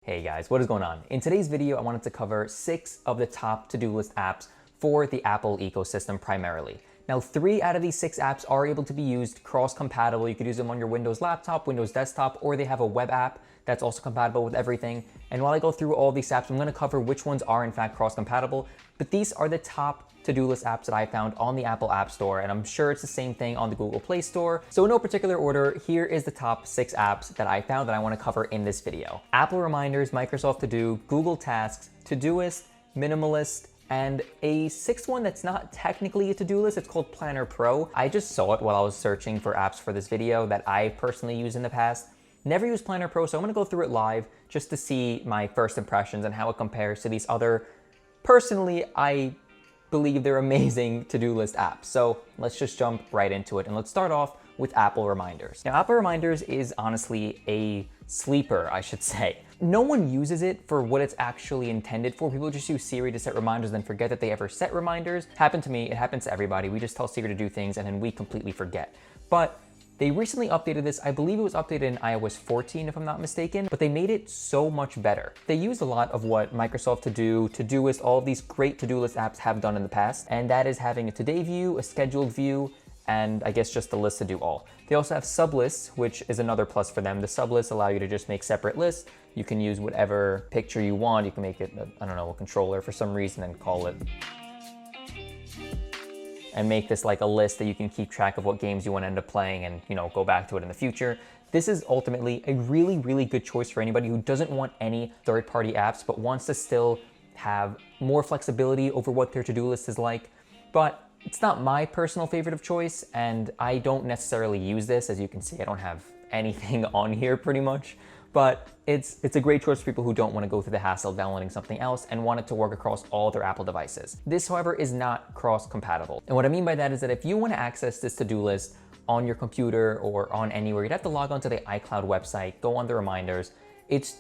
Hey guys, what is going on? In today's video, I wanted to cover 6 of the top to-do list apps for the Apple ecosystem primarily. Now, 3 out of these 6 apps are able to be used cross-compatible. You could use them on your Windows laptop, Windows desktop, or they have a web app that's also compatible with everything. And while I go through all these apps, I'm going to cover which ones are in fact cross-compatible. But these are the top to-do list apps that I found on the Apple App Store, and I'm sure it's the same thing on the Google Play Store. So in no particular order, here is the top 6 apps that I found that I want to cover in this video. Apple Reminders, Microsoft To Do, Google Tasks, Todoist, MinimaList, and a 6th one that's not technically a to-do list. It's called Planner Pro. I just saw it while I was searching for apps for this video that I personally used in the past. Never used Planner Pro, so I'm gonna go through it live just to see my first impressions and how it compares to these other, personally, I believe they're amazing to-do list apps. So let's just jump right into it, and let's start off with Apple Reminders. Now, Apple Reminders is honestly a sleeper, I should say. No one uses it for what it's actually intended for. People just use Siri to set reminders, then forget that they ever set reminders. Happened to me, it happens to everybody. We just tell Siri to do things and then we completely forget. But they recently updated this. I believe it was updated in iOS 14, if I'm not mistaken, but they made it so much better. They used a lot of what Microsoft To Do, Todoist, all of these great to-do list apps have done in the past, and that is having a today view, a scheduled view, and I guess just a list to do all. They also have sublists, which is another plus for them. The sublists allow you to just make separate lists. You can use whatever picture you want. You can make it, I don't know, a controller for some reason and call it, and make this like a list that you can keep track of what games you want to end up playing and, you know, go back to it in the future. This is ultimately a really, really good choice for anybody who doesn't want any third-party apps, but wants to still have more flexibility over what their to-do list is like. But it's not my personal favorite of choice, and I don't necessarily use this. As you can see, I don't have anything on here pretty much. But it's a great choice for people who don't want to go through the hassle of downloading something else and want it to work across all their Apple devices. This, however, is not cross-compatible. And what I mean by that is that if you want to access this to-do list on your computer or on anywhere, you'd have to log onto the iCloud website, go on the reminders. It's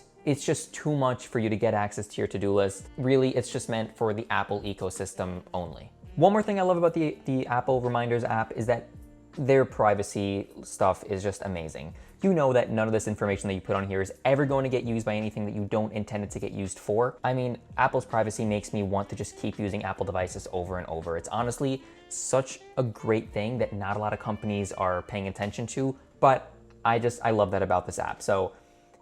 just too much for you to get access to your to-do list. Really, it's just meant for the Apple ecosystem only. One more thing I love about the Apple Reminders app is that their privacy stuff is just amazing. You know that none of this information that you put on here is ever going to get used by anything that you don't intend it to get used for. I mean, Apple's privacy makes me want to just keep using Apple devices over and over. It's honestly such a great thing that not a lot of companies are paying attention to, but I love that about this app. So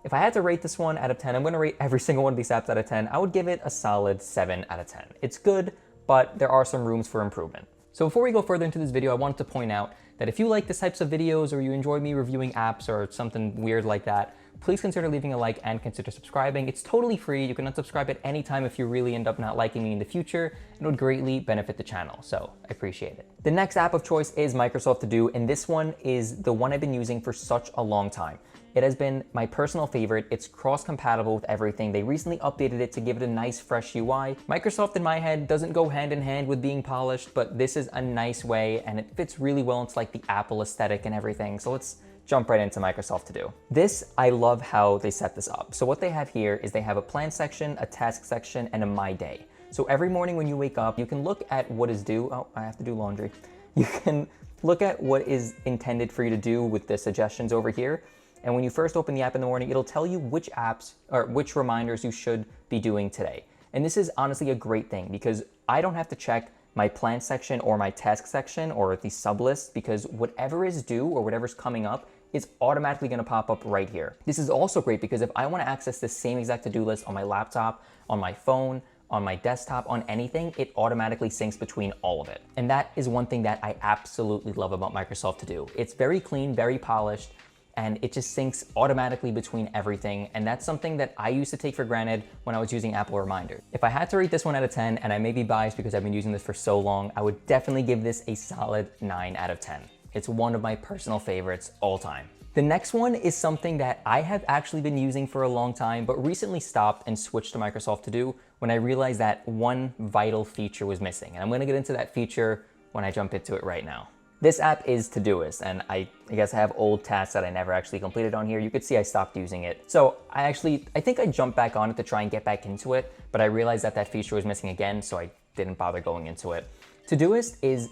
if I had to rate this one out of 10, I'm gonna rate every single one of these apps out of 10. I would give it a solid 7 out of 10. It's good, but there are some rooms for improvement. So before we go further into this video, I wanted to point out that if you like these types of videos or you enjoy me reviewing apps or something weird like that, please consider leaving a like and consider subscribing. It's totally free. You can unsubscribe at any time if you really end up not liking me in the future. It would greatly benefit the channel, so I appreciate it. The next app of choice is Microsoft To Do, and this one is the one I've been using for such a long time. It has been my personal favorite. It's cross-compatible with everything. They recently updated it to give it a nice, fresh UI. Microsoft, in my head, doesn't go hand in hand with being polished, but this is a nice way, and it fits really well into like the Apple aesthetic and everything. So let's jump right into Microsoft To Do. This, I love how they set this up. So what they have here is they have a plan section, a task section, and a My Day. So every morning when you wake up, you can look at what is due. Oh, I have to do laundry. You can look at what is intended for you to do with the suggestions over here. And when you first open the app in the morning, it'll tell you which apps or which reminders you should be doing today. And this is honestly a great thing because I don't have to check my plan section or my task section or the sub list, because whatever is due or whatever's coming up is automatically going to pop up right here. This is also great because if I want to access the same exact to-do list on my laptop, on my phone, on my desktop, on anything, it automatically syncs between all of it. And that is one thing that I absolutely love about Microsoft To Do. It's very clean, very polished, and it just syncs automatically between everything. And that's something that I used to take for granted when I was using Apple Reminders. If I had to rate this one out of 10, and I may be biased because I've been using this for so long, I would definitely give this a solid 9 out of 10. It's one of my personal favorites all time. The next one is something that I have actually been using for a long time, but recently stopped and switched to Microsoft To Do when I realized that one vital feature was missing. And I'm gonna get into that feature when I jump into it right now. This app is Todoist, and I guess I have old tasks that I never actually completed on here. You could see I stopped using it. So I think I jumped back on it to try and get back into it, but I realized that that feature was missing again, so I didn't bother going into it. Todoist is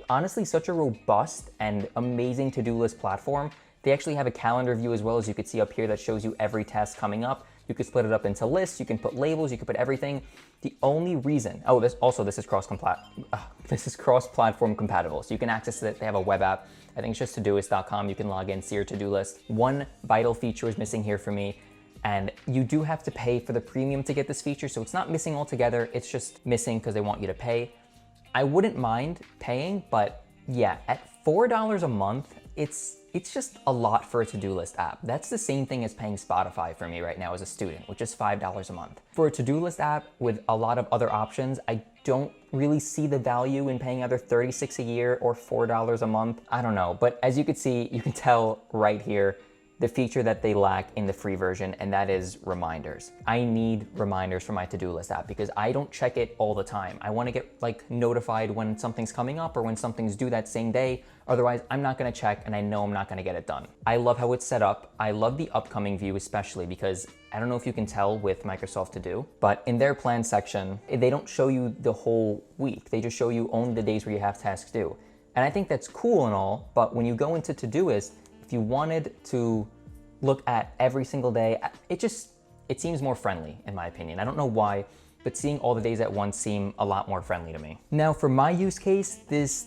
honestly such a robust and amazing to-do list platform. They actually have a calendar view as well, as you can see up here, that shows you every task coming up. You could split it up into lists, you can put labels, you can put everything. The only reason, this is cross-platform compatible, so you can access it. They have a web app. I think it's just Todoist.com. You can log in, see your to-do list. One vital feature is missing here for me, and you do have to pay for the premium to get this feature, so it's not missing altogether. It's just missing because they want you to pay. I wouldn't mind paying, but yeah, at $4 a month, it's just a lot for a to-do list app. That's the same thing as paying Spotify for me right now as a student, which is $5 a month. For a to-do list app with a lot of other options, I don't really see the value in paying either $36 a year or $4 a month. I don't know, but as you can see, you can tell right here, the feature that they lack in the free version, and that is reminders. I need reminders for my to-do list app because I don't check it all the time. I want to get like notified when something's coming up or when something's due that same day. Otherwise, I'm not going to check and I know I'm not going to get it done. I love how it's set up. I love the upcoming view especially because I don't know if you can tell with Microsoft To Do, but in their plan section, they don't show you the whole week. They just show you only the days where you have tasks due. And I think that's cool and all, but when you go into Todoist, if you wanted to look at every single day, it seems more friendly in my opinion. I don't know why, but seeing all the days at once seem a lot more friendly to me. Now for my use case, there's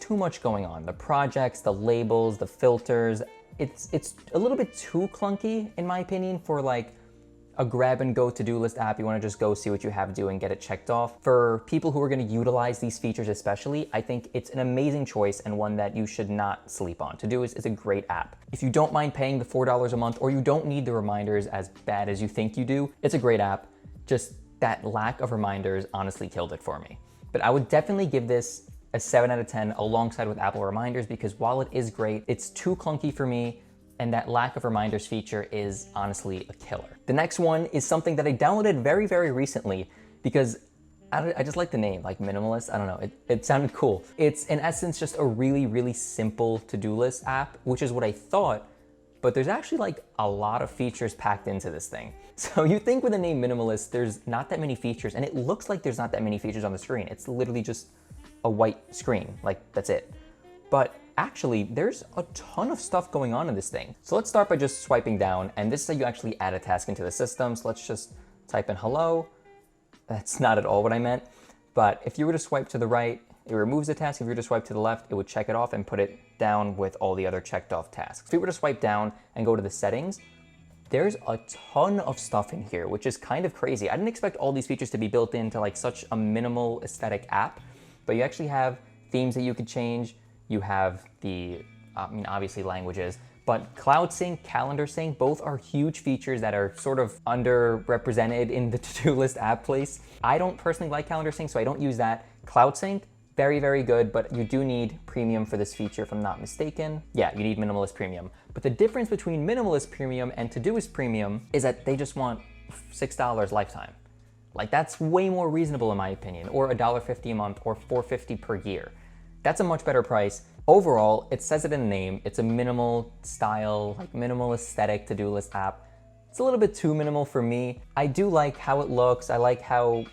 too much going on. The projects, the labels, the filters, it's a little bit too clunky in my opinion for like a grab and go to-do list app. You wanna just go see what you have to do and get it checked off. For people who are gonna utilize these features especially, I think it's an amazing choice and one that you should not sleep on. Todoist is a great app. If you don't mind paying the $4 a month or you don't need the reminders as bad as you think you do, it's a great app. Just that lack of reminders honestly killed it for me. But I would definitely give this a 7 out of 10 alongside with Apple Reminders because while it is great, it's too clunky for me, and that lack of reminders feature is honestly a killer. The next one is something that I downloaded very, very recently because I just like the name, like MinimaList. I don't know, it sounded cool. It's in essence just a really, really simple to-do list app, which is what I thought, but there's actually like a lot of features packed into this thing. So you think with the name MinimaList, there's not that many features, and it looks like there's not that many features on the screen. It's literally just a white screen, like that's it. But actually, there's a ton of stuff going on in this thing. So let's start by just swiping down, and this is how you actually add a task into the system. So let's just type in hello. That's not at all what I meant. But if you were to swipe to the right, it removes the task. If you were to swipe to the left, it would check it off and put it down with all the other checked off tasks. If we were to swipe down and go to the settings, there's a ton of stuff in here, which is kind of crazy. I didn't expect all these features to be built into like such a minimal aesthetic app, but you actually have themes that you could change. You have the, obviously languages, but Cloud Sync, Calendar Sync, both are huge features that are sort of underrepresented in the to-do list app place. I don't personally like Calendar Sync, so I don't use that. Cloud Sync, very, very good, but you do need premium for this feature if I'm not mistaken. Yeah, you need Minimalist Premium. But the difference between Minimalist Premium and Todoist Premium is that they just want $6 lifetime. Like that's way more reasonable in my opinion, or $1.50 a month or $4.50 per year. That's a much better price. Overall, it says it in the name, it's a minimal style, like minimal aesthetic to-do list app. It's a little bit too minimal for me. I do like how it looks. I like how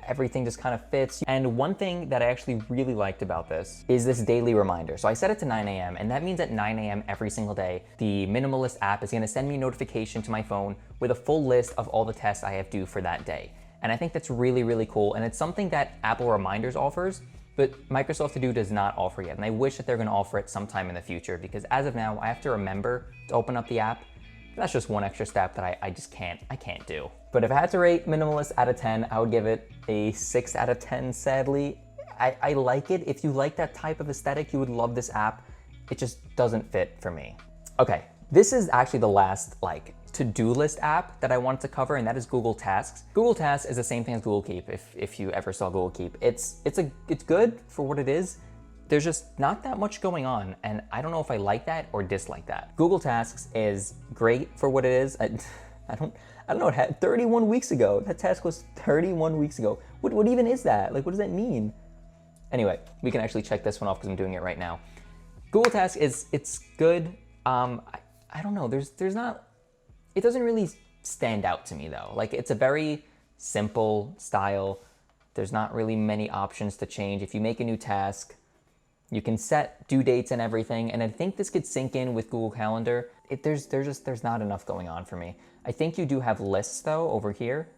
everything just kind of fits. And one thing that I actually really liked about this is this daily reminder. So I set it to 9 a.m. and that means at 9 a.m. every single day, the MinimaList app is gonna send me a notification to my phone with a full list of all the tests I have due for that day. And I think that's really, really cool. And it's something that Apple Reminders offers, but Microsoft To Do does not offer yet. And I wish that they're gonna offer it sometime in the future because as of now, I have to remember to open up the app. That's just one extra step that I just can't do. But if I had to rate Minimalist out of 10, I would give it a 6 out of 10, sadly. I like it. If you like that type of aesthetic, you would love this app. It just doesn't fit for me. Okay, this is actually the last like to-do list app that I wanted to cover, and that is Google Tasks. Google Tasks is the same thing as Google Keep, if you ever saw Google Keep. It's good for what it is. There's just not that much going on, and I don't know if I like that or dislike that. Google Tasks is great for what it is. I don't know, it had 31 weeks ago. That task was 31 weeks ago. What even is that? Like, what does that mean? Anyway, we can actually check this one off because I'm doing it right now. Google Tasks it's good. I don't know, there's not, it doesn't really stand out to me though. Like it's a very simple style. There's not really many options to change. If you make a new task, You can set due dates and everything, and I think this could sync in with Google Calendar. There's not enough going on for me. I think you do have lists though over here.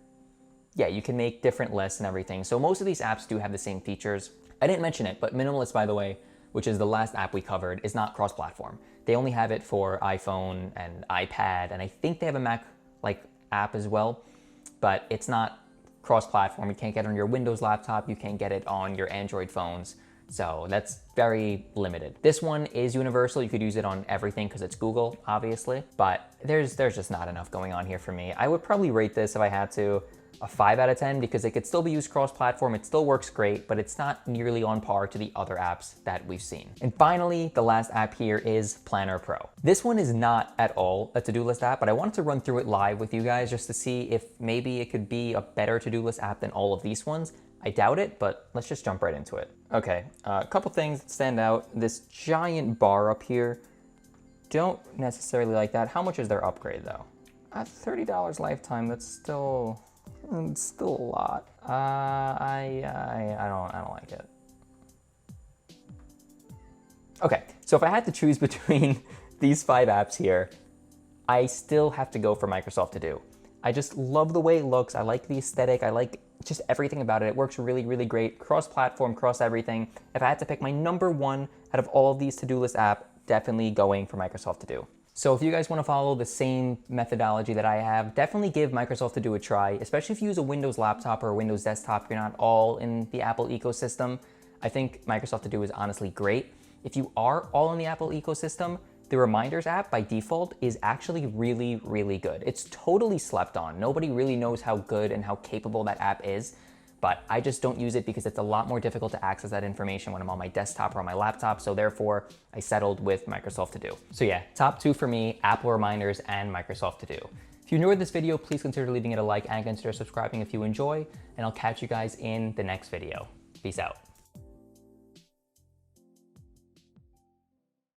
Yeah, you can make different lists and everything. So most of these apps do have the same features. I didn't mention it, but MinimaList, by the way, which is the last app we covered, is not cross-platform. They only have it for iPhone and iPad, and I think they have a Mac app as well, but it's not cross-platform. You can't get it on your Windows laptop, you can't get it on your Android phones, so that's very limited. This one is universal. You could use it on everything because it's Google, obviously, but there's just not enough going on here for me. I would probably rate this, if I had to, a 5 out of 10 because it could still be used cross-platform. It still works great, but it's not nearly on par to the other apps that we've seen. And finally, the last app here is Planner Pro. This one is not at all a to-do list app, but I wanted to run through it live with you guys just to see if maybe it could be a better to-do list app than all of these ones. I doubt it, but let's just jump right into it. Okay, a couple things that stand out. This giant bar up here, don't necessarily like that. How much is their upgrade though? At $30 lifetime, that's still... It's still a lot. I don't like it. Okay, so if I had to choose between these 5 apps here, I still have to go for Microsoft To Do. I just love the way it looks. I like the aesthetic. I like just everything about it. It works really, really great. Cross-platform, cross everything. If I had to pick my number 1 out of all of these to-do list app, definitely going for Microsoft To Do. So if you guys want to follow the same methodology that I have, definitely give Microsoft To Do a try, especially if you use a Windows laptop or a Windows desktop, you're not all in the Apple ecosystem. I think Microsoft To Do is honestly great. If you are all in the Apple ecosystem, the Reminders app by default is actually really, really good. It's totally slept on. Nobody really knows how good and how capable that app is, but I just don't use it because it's a lot more difficult to access that information when I'm on my desktop or on my laptop, so therefore I settled with Microsoft To Do. So yeah, top 2 for me, Apple Reminders and Microsoft To Do. If you enjoyed this video, please consider leaving it a like and consider subscribing if you enjoy, and I'll catch you guys in the next video. Peace out.